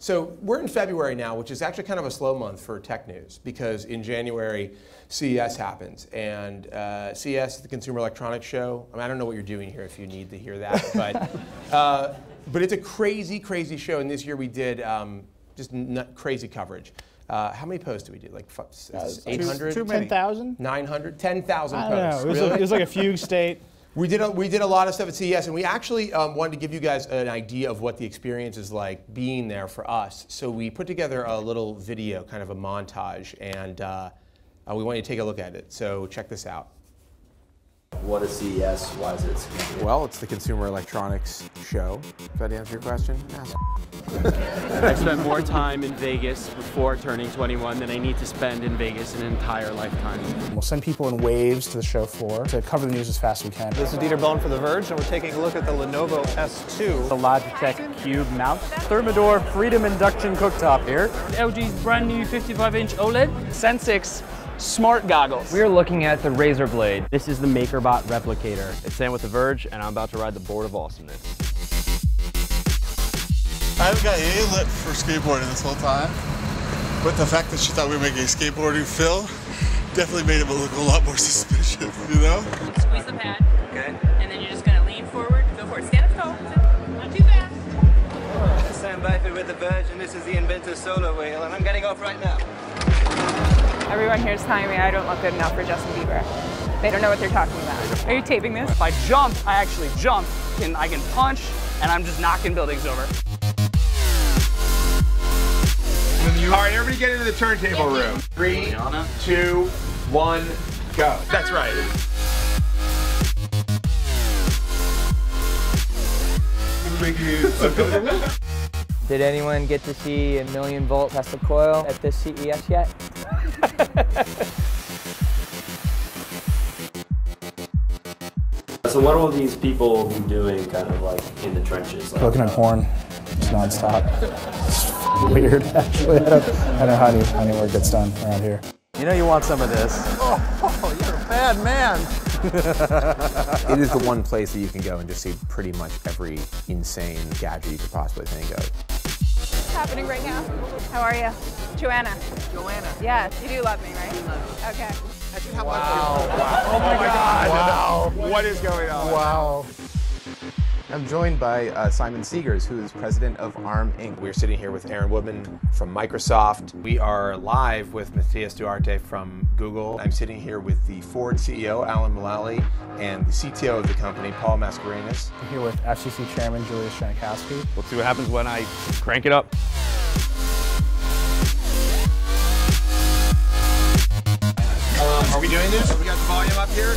So we're in February now, which is actually kind of a slow month for tech news because in January, CES happens. And CES is the Consumer Electronics Show. I mean, I don't know what you're doing here if you need to hear that, but it's a crazy, crazy show. And this year we did just crazy coverage. How many posts did we do? Like 800? 10,000? 900? 10,000 posts. I don't know. It was like a fugue state. We did a lot of stuff at CES, and we actually wanted to give you guys an idea of what the experience is like being there for us. So we put together a little video, kind of a montage, and we want you to take a look at it. So check this out. What is CES? Why is it significant? Well, it's the Consumer Electronics Show. Does that answer your question? Yes. I spent more time in Vegas before turning 21 than I need to spend in Vegas an entire lifetime. We'll send people in waves to the show floor to cover the news as fast as we can. This is Dieter Bohn for The Verge, and we're taking a look at the Lenovo S2. The Logitech Cube mouse. Thermador Freedom Induction Cooktop here. LG's brand new 55-inch OLED. Sensix smart goggles. We're looking at the Razer Blade. This is the MakerBot Replicator. It's Sam with The Verge, and I'm about to ride the board of awesomeness. I haven't got any lip for skateboarding this whole time, but the fact that she thought we were making a skateboarding film definitely made it look a lot more suspicious, you know? Squeeze the pad. Okay. And then you're just gonna lean forward, go for it. Stand up tall, not too fast. Sam Byford with The Verge, and this is the Inventor Solo Wheel, and I'm getting off right now. Everyone here is telling me I don't look good enough for Justin Bieber. They don't know what they're talking about. Are you taping this? If I jump, I actually jump. I can punch, and I'm just knocking buildings over. All right, everybody get into the turntable room. 3, 2, 1, go. That's right. Did anyone get to see a 1,000,000-volt Tesla coil at this CES yet? So what will these people be doing kind of like in the trenches? Like, Looking at porn, just nonstop. It's weird, actually. I don't know how any work gets done around here. You know you want some of this. Oh, you're a bad man. It is the one place that you can go and just see pretty much every insane gadget you could possibly think of. What's happening right now? How are you? Joanna. Joanna. Yes, you do love me, right? Okay. Wow. Wow. Oh my God. Wow. What is going on? Wow. I'm joined by Simon Segars, who is president of ARM Inc. We're sitting here with Aaron Woodman from Microsoft. We are live with Matthias Duarte from Google. I'm sitting here with the Ford CEO, Alan Mulally, and the CTO of the company, Paul Mascarenhas. I'm here with FCC Chairman Julius Janikowski. We'll see what happens when I crank it up. Are we doing this? We got the volume up here?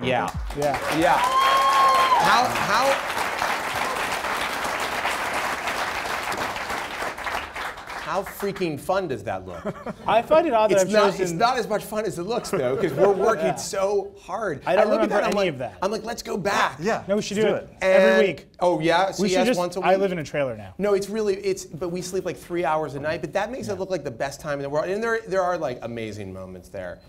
Yeah. Yeah. Yeah. How freaking fun does that look? I find it odd that It's not as much fun as it looks, though, because we're working so hard. I don't look at remember that, any of that. I'm like, let's go back. Yeah. No, we should do it every week. Oh yeah, We should CES just, once a week. I live in a trailer now. No, but we sleep like 3 hours a night, but that makes it look like the best time in the world. And there are like amazing moments there.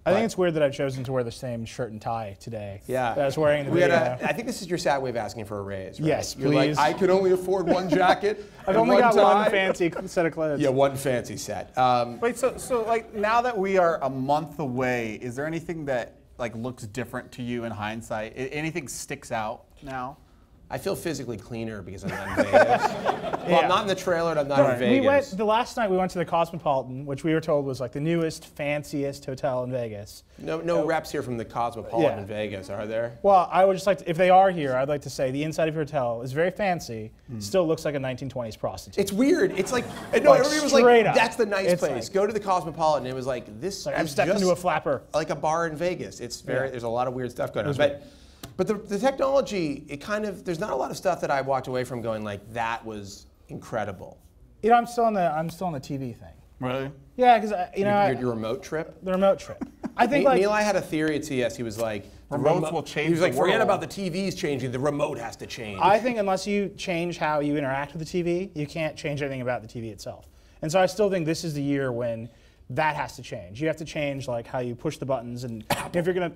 I think it's weird that I've chosen to wear the same shirt and tie today. Yeah. That I was wearing in the video. I think this is your sad way of asking for a raise, right? Yes, You're like, please. I could only afford one jacket. I've and only got tie. one fancy set of clothes. Yeah, one fancy set. Wait, so like now that we are a month away, is there anything that like looks different to you in hindsight? Anything sticks out now? I feel physically cleaner because I'm not in Vegas. Well, I'm not in the trailer and I'm not in Vegas. The last night we went to the Cosmopolitan, which we were told was like the newest, fanciest hotel in Vegas. No reps here from the Cosmopolitan in Vegas, are there? Well, I would just like to, if they are here, I'd like to say the inside of your hotel is very fancy, still looks like a 1920s prostitute. It's weird. It's like, no, Like, everybody was like, up. that's the nice It's place. like- Go to the Cosmopolitan. It was like, this I'm is stepping just into a flapper. like a bar in Vegas. It's there's a lot of weird stuff going on. But the technology, there's not a lot of stuff that I walked away from going like, that was incredible. You know, I'm still on the TV thing. Really? Yeah, because Your remote trip? the remote trip. I think Nilay had a theory at CES. He was like, Remotes will change He was like, the forget world. about the TVs changing. The remote has to change. I think unless you change how you interact with the TV, you can't change anything about the TV itself. And so I still think this is the year when that has to change. You have to change like how you push the buttons, and if you're gonna,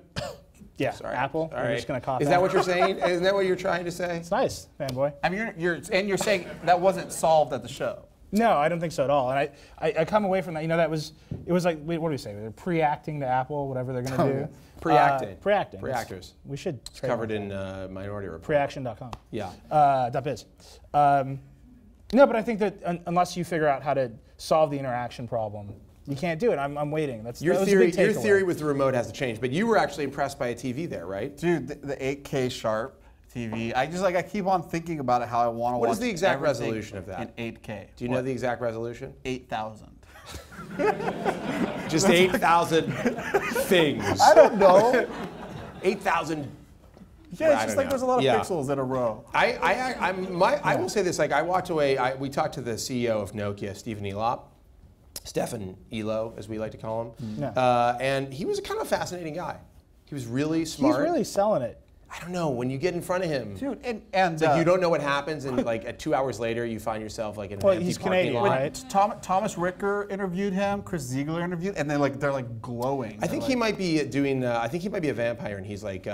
yeah, Sorry. Apple. All We're right. just gonna cough. Is that what you're saying? Isn't that what you're trying to say? It's nice, fanboy. I mean, you're saying that wasn't solved at the show. No, I don't think so at all. And I come away from that. You know, it was like, wait, what do we say? They're pre-acting to Apple, whatever they're gonna do. Pre-acting. Pre-acting. Pre-actors. We should. It's covered in Minority Report. Preaction.com. Yeah. .biz. No, but I think that unless you figure out how to solve the interaction problem, you can't do it. I'm waiting. That was a big Your takeaway. theory with the remote has to change, but you were actually impressed by a TV there, right? Dude, the 8K sharp TV. I keep on thinking about it, how I want to watch. What is the exact everything resolution of that? In 8K. Do you know the exact resolution? 8,000. Just 8,000 things. I don't know. 8,000. Yeah, it's just like there's a lot of pixels in a row. I will say this, like we talked to the CEO of Nokia, Stefan Elo, as we like to call him. Yeah. And he was a kind of fascinating guy. He was really smart. He's really selling it. I don't know, when you get in front of him, dude, and it's like you don't know what happens, and like 2 hours later, you find yourself like in an empty he's parking Canadian, lot. right? Thomas Ricker interviewed him, Chris Ziegler interviewed, and they're like glowing. I think he might be doing. I think he might be a vampire, and he's like,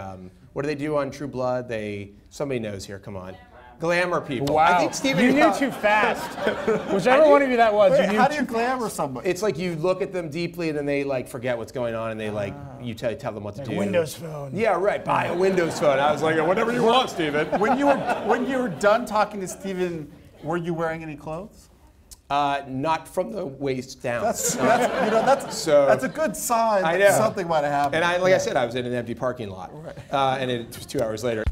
what do they do on True Blood? Somebody knows here. Come on, glamour people. Wow, I think Steven you knew too fast. Whichever one of you that was, Wait, you knew how do you glamour somebody? It's like you look at them deeply, and then they like forget what's going on, and they like you tell them what to do. Windows Phone. Yeah, right. Buy a Windows Phone. I was like, whatever you want, Steven. When you were done talking to Steven, were you wearing any clothes? Not from the waist down. That's a good sign I that know. something might have happened. And like I said, I was in an empty parking lot, and it was 2 hours later.